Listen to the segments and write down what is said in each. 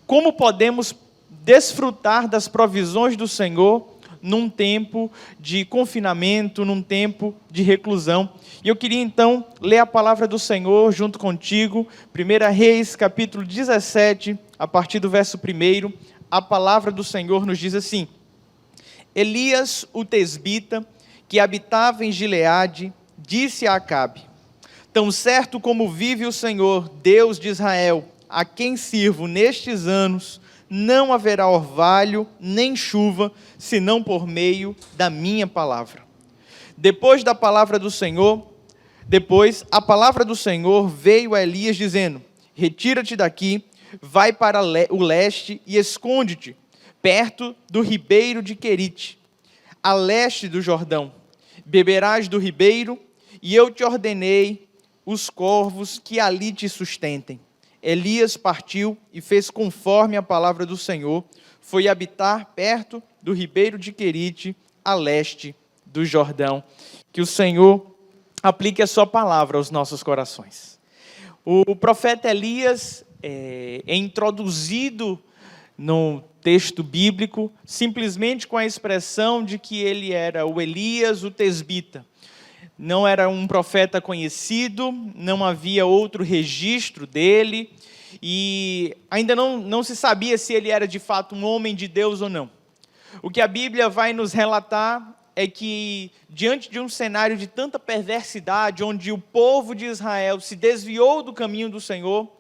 Como podemos desfrutar das provisões do Senhor num tempo de confinamento, num tempo de reclusão. E eu queria então ler a palavra do Senhor junto contigo, 1 Reis, capítulo 17, a partir do verso 1, a palavra do Senhor nos diz assim: Elias, o tesbita, que habitava em Gileade, disse a Acabe: Tão certo como vive o Senhor, Deus de Israel, a quem sirvo nestes anos, não haverá orvalho nem chuva, senão por meio da minha palavra. Depois a palavra do Senhor veio a Elias dizendo: Retira-te daqui, vai para o leste e esconde-te, perto do ribeiro de Querite, a leste do Jordão. Beberás do ribeiro, e eu te ordenei os corvos que ali te sustentem. Elias partiu e fez conforme a palavra do Senhor, foi habitar perto do ribeiro de Querite, a leste do Jordão. Que o Senhor aplique a sua palavra aos nossos corações. O profeta Elias é introduzido no texto bíblico simplesmente com a expressão de que ele era o Elias, o tesbita. Não era um profeta conhecido, não havia outro registro dele, e ainda não se sabia se ele era de fato um homem de Deus ou não. O que a Bíblia vai nos relatar é que, diante de um cenário de tanta perversidade, onde o povo de Israel se desviou do caminho do Senhor,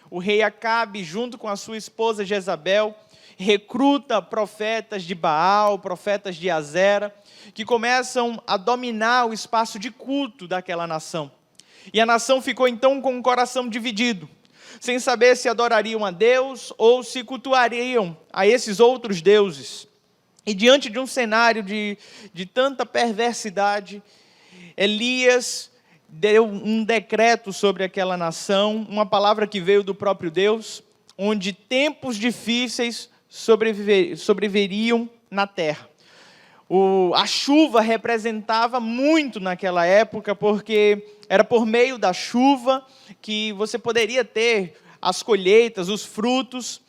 o rei Acabe, junto com a sua esposa Jezabel, recruta profetas de Baal, profetas de Azera, que começam a dominar o espaço de culto daquela nação. E a nação ficou então com o coração dividido, sem saber se adorariam a Deus ou se cultuariam a esses outros deuses. E diante de um cenário de tanta perversidade, Elias deu um decreto sobre aquela nação, uma palavra que veio do próprio Deus, onde tempos difíceis sobreviveriam na terra. A chuva representava muito naquela época, porque era por meio da chuva que você poderia ter as colheitas, os frutos,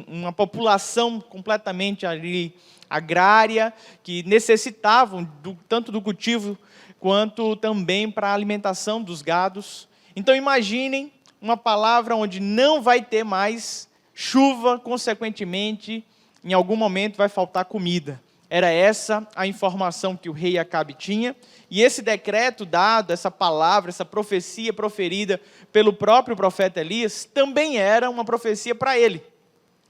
uma população completamente ali agrária, que necessitavam tanto do cultivo, quanto também para a alimentação dos gados. Então imaginem uma palavra onde não vai ter mais chuva, consequentemente, em algum momento vai faltar comida. Era essa a informação que o rei Acabe tinha, e esse decreto dado, essa palavra, essa profecia proferida pelo próprio profeta Elias, também era uma profecia para ele.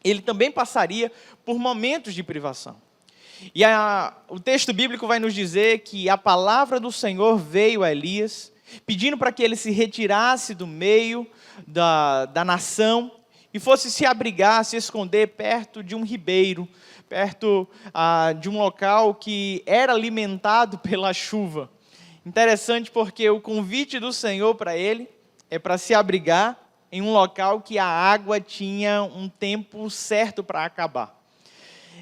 Ele também passaria por momentos de privação. E o texto bíblico vai nos dizer que a palavra do Senhor veio a Elias, pedindo para que ele se retirasse do meio da nação, e fosse se abrigar, se esconder perto de um ribeiro, perto de um local que era alimentado pela chuva. Interessante porque o convite do Senhor para ele é para se abrigar em um local que a água tinha um tempo certo para acabar.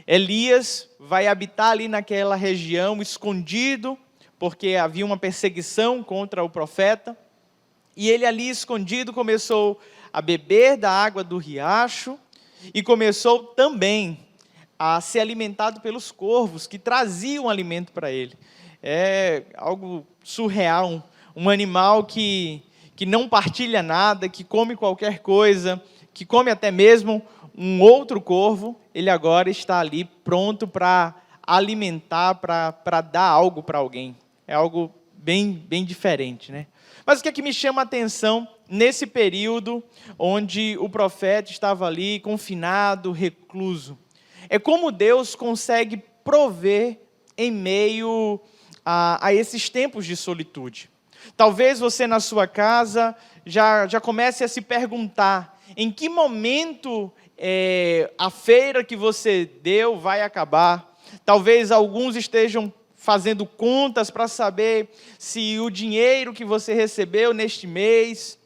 Elias vai habitar ali naquela região, escondido, porque havia uma perseguição contra o profeta, e ele ali escondido começou a beber da água do riacho, e começou também a ser alimentado pelos corvos, que traziam alimento para ele. É algo surreal, um animal que não partilha nada, que come qualquer coisa, que come até mesmo um outro corvo, ele agora está ali pronto para alimentar, para dar algo para alguém. É algo bem diferente, né? Mas o que é que me chama a atenção nesse período onde o profeta estava ali confinado, recluso? É como Deus consegue prover em meio a esses tempos de solitude. Talvez você na sua casa já comece a se perguntar em que momento a feira que você deu vai acabar. Talvez alguns estejam fazendo contas para saber se o dinheiro que você recebeu neste mês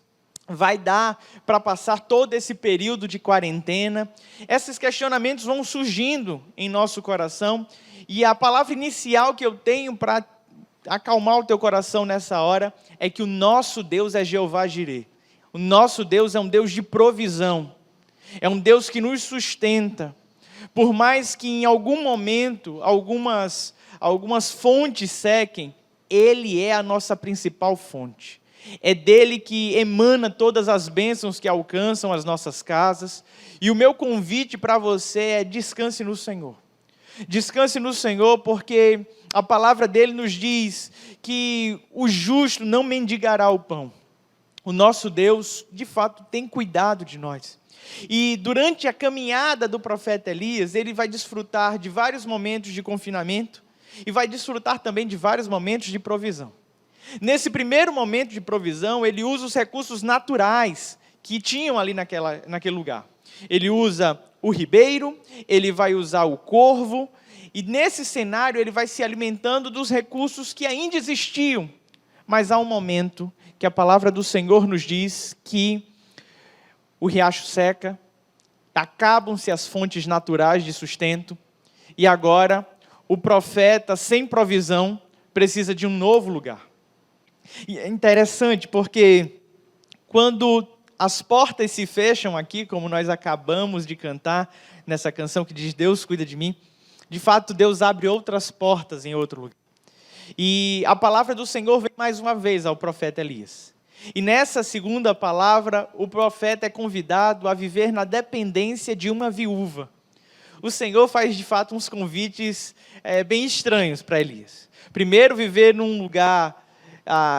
vai dar para passar todo esse período de quarentena. Esses questionamentos vão surgindo em nosso coração, e a palavra inicial que eu tenho para acalmar o teu coração nessa hora é que o nosso Deus é Jeová Jireh. O nosso Deus é um Deus de provisão. é um Deus que nos sustenta. Por mais que em algum momento, algumas fontes sequem, Ele é a nossa principal fonte. É dele que emana todas as bênçãos que alcançam as nossas casas. E o meu convite para você é: descanse no Senhor. Descanse no Senhor, porque a palavra dele nos diz que o justo não mendigará o pão. O nosso Deus, de fato, tem cuidado de nós. E durante a caminhada do profeta Elias, ele vai desfrutar de vários momentos de confinamento e vai desfrutar também de vários momentos de provisão. Nesse primeiro momento de provisão, ele usa os recursos naturais que tinham ali naquele lugar. Ele usa o ribeiro, ele vai usar o corvo, e nesse cenário ele vai se alimentando dos recursos que ainda existiam. Mas há um momento que a palavra do Senhor nos diz que o riacho seca, acabam-se as fontes naturais de sustento, e agora o profeta, sem provisão, precisa de um novo lugar. E é interessante porque quando as portas se fecham aqui, como nós acabamos de cantar nessa canção que diz Deus cuida de mim, de fato Deus abre outras portas em outro lugar. E a palavra do Senhor vem mais uma vez ao profeta Elias. E nessa segunda palavra, o profeta é convidado a viver na dependência de uma viúva. O Senhor faz de fato uns convites bem estranhos para Elias. Primeiro, viver num lugar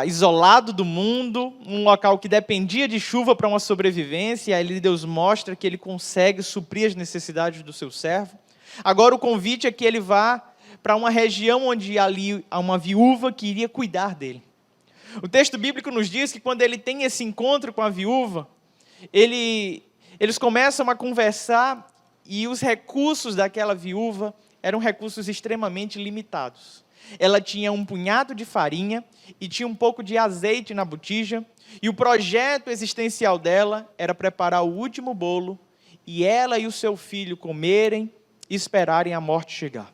isolado do mundo, um local que dependia de chuva para uma sobrevivência, e aí Deus mostra que ele consegue suprir as necessidades do seu servo. Agora o convite é que ele vá para uma região onde ali há uma viúva que iria cuidar dele. O texto bíblico nos diz que quando ele tem esse encontro com a viúva, eles começam a conversar, e os recursos daquela viúva eram recursos extremamente limitados. Ela tinha um punhado de farinha e tinha um pouco de azeite na botija, e o projeto existencial dela era preparar o último bolo, e ela e o seu filho comerem e esperarem a morte chegar.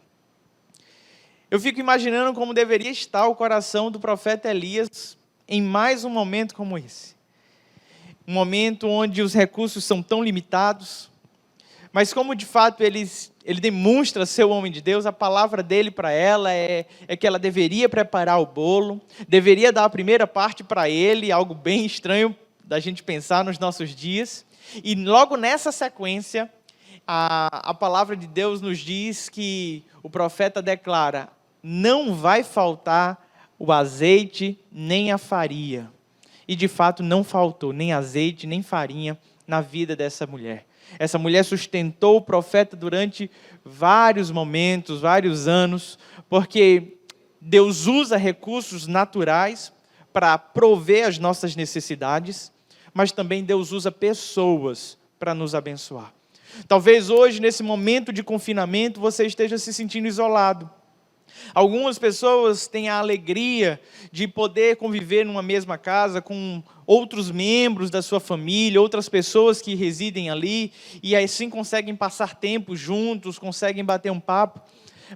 Eu fico imaginando como deveria estar o coração do profeta Elias em mais um momento como esse. Um momento onde os recursos são tão limitados, mas como de fato ele demonstra ser o homem de Deus, a palavra dele para ela é que ela deveria preparar o bolo, deveria dar a primeira parte para ele, algo bem estranho da gente pensar nos nossos dias. E logo nessa sequência, a palavra de Deus nos diz que o profeta declara: não vai faltar o azeite nem a farinha. E de fato não faltou nem azeite nem farinha na vida dessa mulher. Essa mulher sustentou o profeta durante vários momentos, vários anos, porque Deus usa recursos naturais para prover as nossas necessidades, mas também Deus usa pessoas para nos abençoar. Talvez hoje, nesse momento de confinamento, você esteja se sentindo isolado. Algumas pessoas têm a alegria de poder conviver numa mesma casa com outros membros da sua família, outras pessoas que residem ali, e assim conseguem passar tempo juntos, conseguem bater um papo.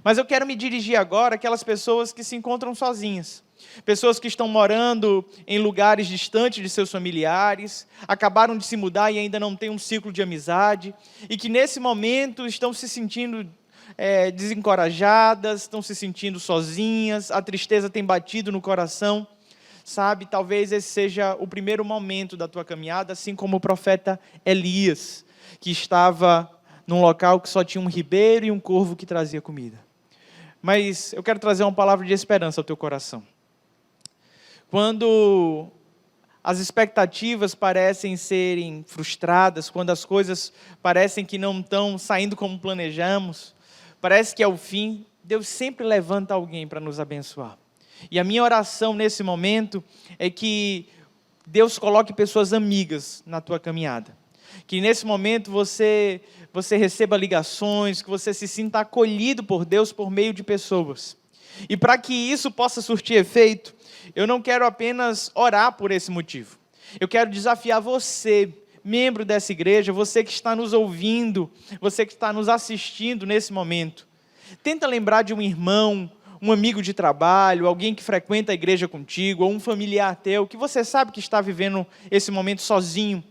Mas eu quero me dirigir agora àquelas pessoas que se encontram sozinhas. Pessoas que estão morando em lugares distantes de seus familiares, acabaram de se mudar e ainda não têm um ciclo de amizade, e que nesse momento estão se sentindo desencorajadas, estão se sentindo sozinhas, a tristeza tem batido no coração. Sabe, talvez esse seja o primeiro momento da tua caminhada, assim como o profeta Elias, que estava num local que só tinha um ribeiro e um corvo que trazia comida. Mas eu quero trazer uma palavra de esperança ao teu coração. Quando as expectativas parecem serem frustradas, quando as coisas parecem que não estão saindo como planejamos, parece que é o fim, Deus sempre levanta alguém para nos abençoar. E a minha oração nesse momento é que Deus coloque pessoas amigas na tua caminhada. Que nesse momento você receba ligações, que você se sinta acolhido por Deus por meio de pessoas. E para que isso possa surtir efeito, eu não quero apenas orar por esse motivo. Eu quero desafiar você, membro dessa igreja, você que está nos ouvindo, você que está nos assistindo nesse momento. Tenta lembrar de um irmão, um amigo de trabalho, alguém que frequenta a igreja contigo, ou um familiar teu, que você sabe que está vivendo esse momento sozinho,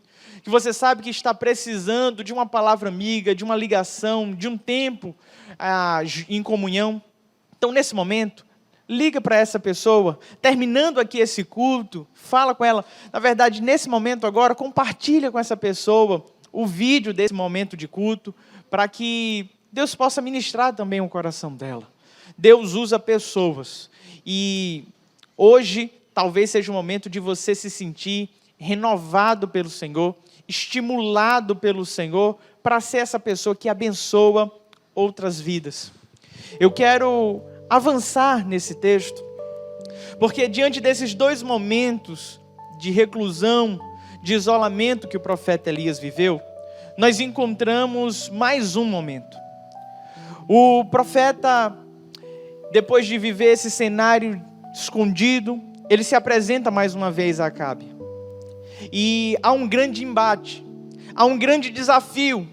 que você sabe que está precisando de uma palavra amiga, de uma ligação, de um tempo em comunhão. Então, nesse momento, liga para essa pessoa, terminando aqui esse culto, fala com ela. Na verdade, nesse momento agora, compartilha com essa pessoa o vídeo desse momento de culto, para que Deus possa ministrar também o coração dela. Deus usa pessoas, e hoje talvez seja o momento de você se sentir renovado pelo Senhor, estimulado pelo Senhor, para ser essa pessoa que abençoa outras vidas. Eu quero avançar nesse texto, porque diante desses 2 momentos de reclusão, de isolamento que o profeta Elias viveu, nós encontramos mais um momento. O profeta, depois de viver esse cenário escondido, ele se apresenta mais uma vez a Acabe. E há um grande embate, há um grande desafio.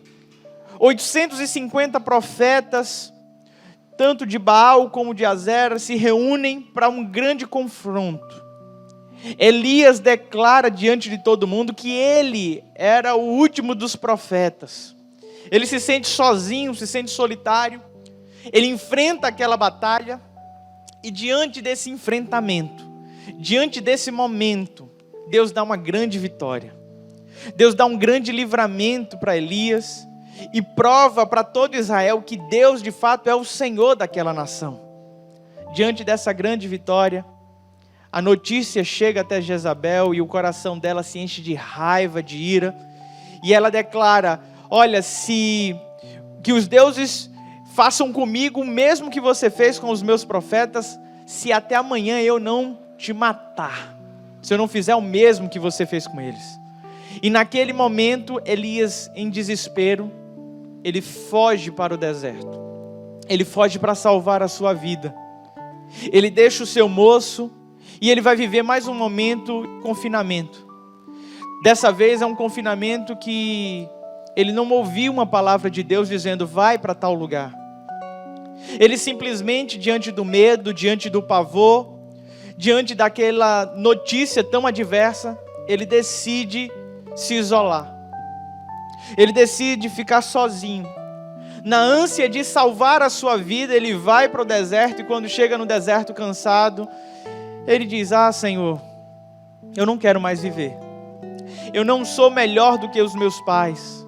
850 profetas, tanto de Baal como de Azera, se reúnem para um grande confronto. Elias declara diante de todo mundo que ele era o último dos profetas. Ele se sente sozinho, se sente solitário. Ele enfrenta aquela batalha, e diante desse enfrentamento, diante desse momento, Deus dá uma grande vitória. Deus dá um grande livramento para Elias e prova para todo Israel que Deus de fato é o Senhor daquela nação. Diante dessa grande vitória, a notícia chega até Jezabel e o coração dela se enche de raiva, de ira, e ela declara: olha, que os deuses façam comigo o mesmo que você fez com os meus profetas, se até amanhã eu não te matar, se eu não fizer o mesmo que você fez com eles. E naquele momento, Elias, em desespero, ele foge para o deserto. Ele foge para salvar a sua vida. Ele deixa o seu moço e ele vai viver mais um momento de confinamento. Dessa vez é um confinamento que ele não ouviu uma palavra de Deus dizendo: vai para tal lugar. Ele simplesmente, diante do medo, diante do pavor, diante daquela notícia tão adversa, ele decide se isolar. Ele decide ficar sozinho. Na ânsia de salvar a sua vida, ele vai para o deserto, e quando chega no deserto cansado, ele diz: ah, Senhor, eu não quero mais viver. Eu não sou melhor do que os meus pais.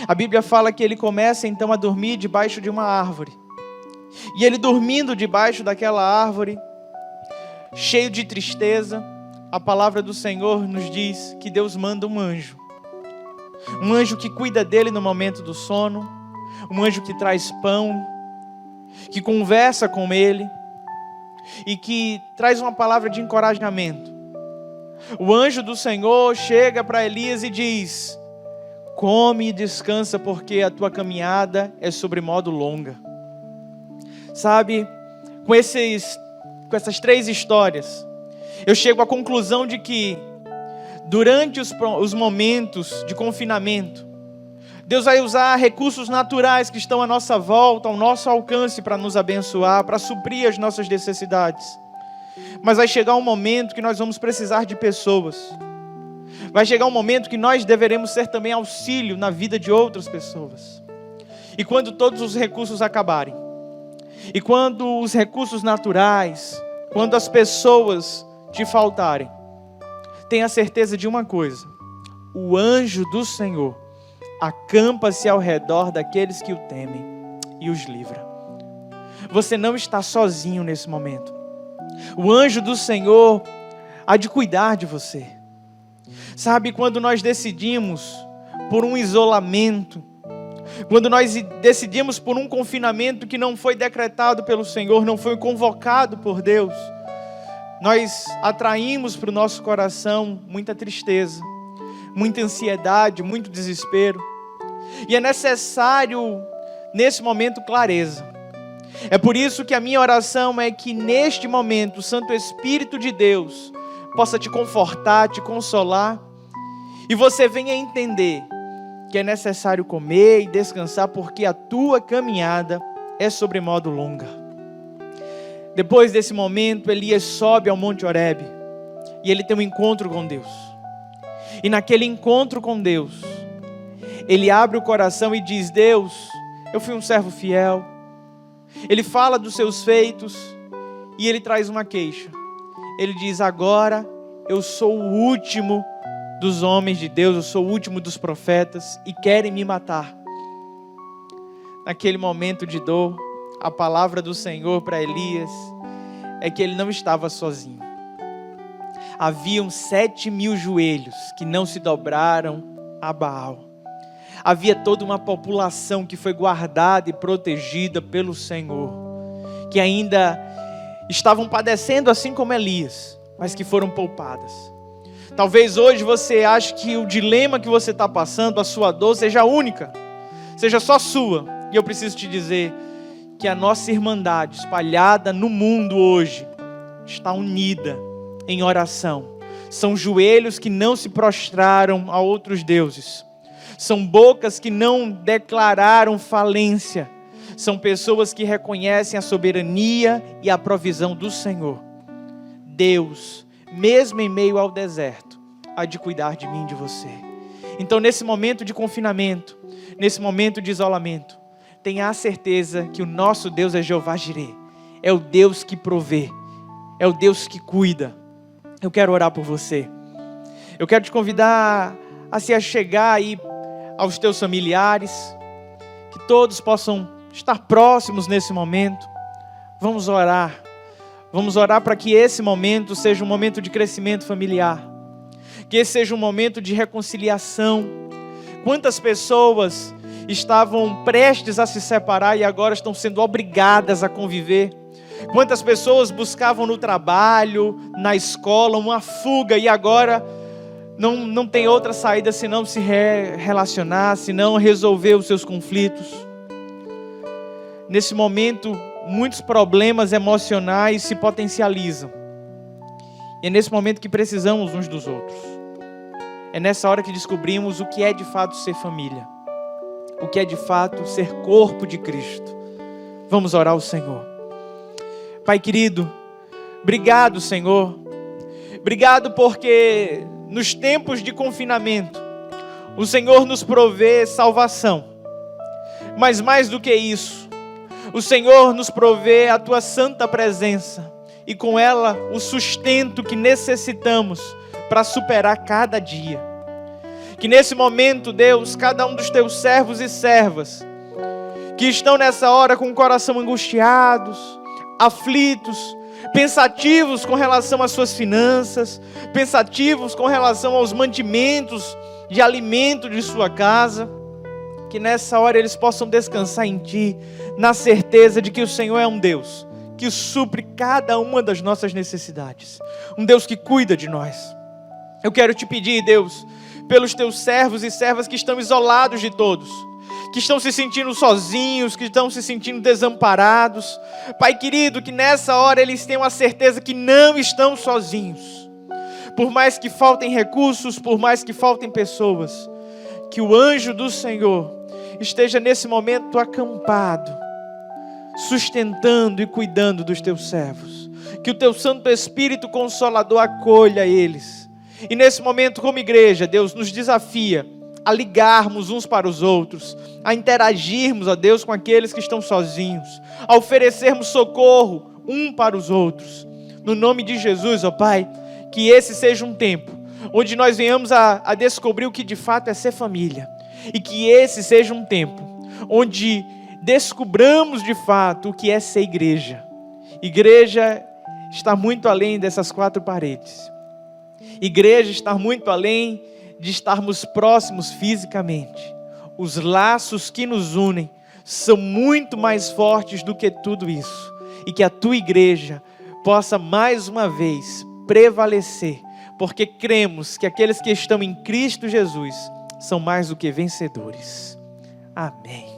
A Bíblia fala que ele começa então a dormir debaixo de uma árvore. E ele dormindo debaixo daquela árvore, cheio de tristeza, a palavra do Senhor nos diz que Deus manda um anjo que cuida dele no momento do sono, um anjo que traz pão, que conversa com ele e que traz uma palavra de encorajamento. O anjo do Senhor chega para Elias e diz: come e descansa, porque a tua caminhada é sobremodo longa. Sabe, com essas 3 histórias, eu chego à conclusão de que durante os momentos de confinamento, Deus vai usar recursos naturais que estão à nossa volta, ao nosso alcance, para nos abençoar, para suprir as nossas necessidades. Mas vai chegar um momento que nós vamos precisar de pessoas. Vai chegar um momento que nós deveremos ser também auxílio na vida de outras pessoas. E quando todos os recursos acabarem, e quando os recursos naturais, quando as pessoas te faltarem, tenha certeza de uma coisa: o anjo do Senhor acampa-se ao redor daqueles que o temem e os livra. Você não está sozinho nesse momento. O anjo do Senhor há de cuidar de você. Sabe, quando nós decidimos por um isolamento, quando nós decidimos por um confinamento que não foi decretado pelo Senhor, não foi convocado por Deus, nós atraímos para o nosso coração muita tristeza, muita ansiedade, muito desespero. E é necessário, nesse momento, clareza. É por isso que a minha oração é que neste momento o Santo Espírito de Deus possa te confortar, te consolar, e você venha entender que é necessário comer e descansar, porque a tua caminhada é sobremodo longa. Depois desse momento, Elias sobe ao Monte Horebe, e ele tem um encontro com Deus. E naquele encontro com Deus, ele abre o coração e diz: Deus, eu fui um servo fiel. Ele fala dos seus feitos e ele traz uma queixa. Ele diz: agora eu sou o último dos homens de Deus, eu sou o último dos profetas e querem me matar. Naquele momento de dor, a palavra do Senhor para Elias é que ele não estava sozinho. Haviam 7.000 joelhos que não se dobraram a Baal. Havia toda uma população que foi guardada e protegida pelo Senhor, que ainda estavam padecendo assim como Elias, mas que foram poupadas. Talvez hoje você ache que o dilema que você está passando, a sua dor, seja única, seja só sua. E eu preciso te dizer que a nossa irmandade espalhada no mundo hoje está unida em oração. São joelhos que não se prostraram a outros deuses. São bocas que não declararam falência. São pessoas que reconhecem a soberania e a provisão do Senhor. Deus, mesmo em meio ao deserto, há de cuidar de mim e de você. Então, nesse momento de confinamento, nesse momento de isolamento, tenha a certeza que o nosso Deus é Jeová Jirê. É o Deus que provê. É o Deus que cuida. Eu quero orar por você. Eu quero te convidar a se achegar aí aos teus familiares, que todos possam estar próximos nesse momento. Vamos orar para que esse momento seja um momento de crescimento familiar, que esse seja um momento de reconciliação. Quantas pessoas estavam prestes a se separar e agora estão sendo obrigadas a conviver? Quantas pessoas buscavam no trabalho, na escola, uma fuga e agora não tem outra saída senão se relacionar, senão resolver os seus conflitos. Nesse momento, muitos problemas emocionais se potencializam. E é nesse momento que precisamos uns dos outros. É nessa hora que descobrimos o que é de fato ser família. O que é de fato ser corpo de Cristo. Vamos orar ao Senhor. Pai querido, obrigado, Senhor. Obrigado porque nos tempos de confinamento, o Senhor nos provê salvação. Mas mais do que isso, o Senhor nos provê a Tua santa presença e com ela o sustento que necessitamos para superar cada dia. Que nesse momento, Deus, cada um dos Teus servos e servas que estão nessa hora com o coração angustiados, aflitos, pensativos com relação às suas finanças, pensativos com relação aos mantimentos de alimento de sua casa, que nessa hora eles possam descansar em Ti, na certeza de que o Senhor é um Deus que supre cada uma das nossas necessidades, um Deus que cuida de nós. Eu quero Te pedir, Deus, pelos Teus servos e servas que estão isolados de todos, que estão se sentindo sozinhos, que estão se sentindo desamparados. Pai querido, que nessa hora eles tenham a certeza que não estão sozinhos. Por mais que faltem recursos, por mais que faltem pessoas, que o anjo do Senhor esteja nesse momento acampado, sustentando e cuidando dos Teus servos. Que o Teu Santo Espírito Consolador acolha eles. E nesse momento, como igreja, Deus nos desafia a ligarmos uns para os outros, a interagirmos, ó Deus, com aqueles que estão sozinhos, a oferecermos socorro um para os outros. No nome de Jesus, ó Pai, que esse seja um tempo onde nós venhamos a descobrir o que de fato é ser família, e que esse seja um tempo onde descobramos de fato o que é ser igreja. Igreja está muito além dessas quatro paredes. Igreja está muito além de estarmos próximos fisicamente. Os laços que nos unem são muito mais fortes do que tudo isso. E que a Tua igreja possa mais uma vez prevalecer, porque cremos que aqueles que estão em Cristo Jesus são mais do que vencedores. Amém.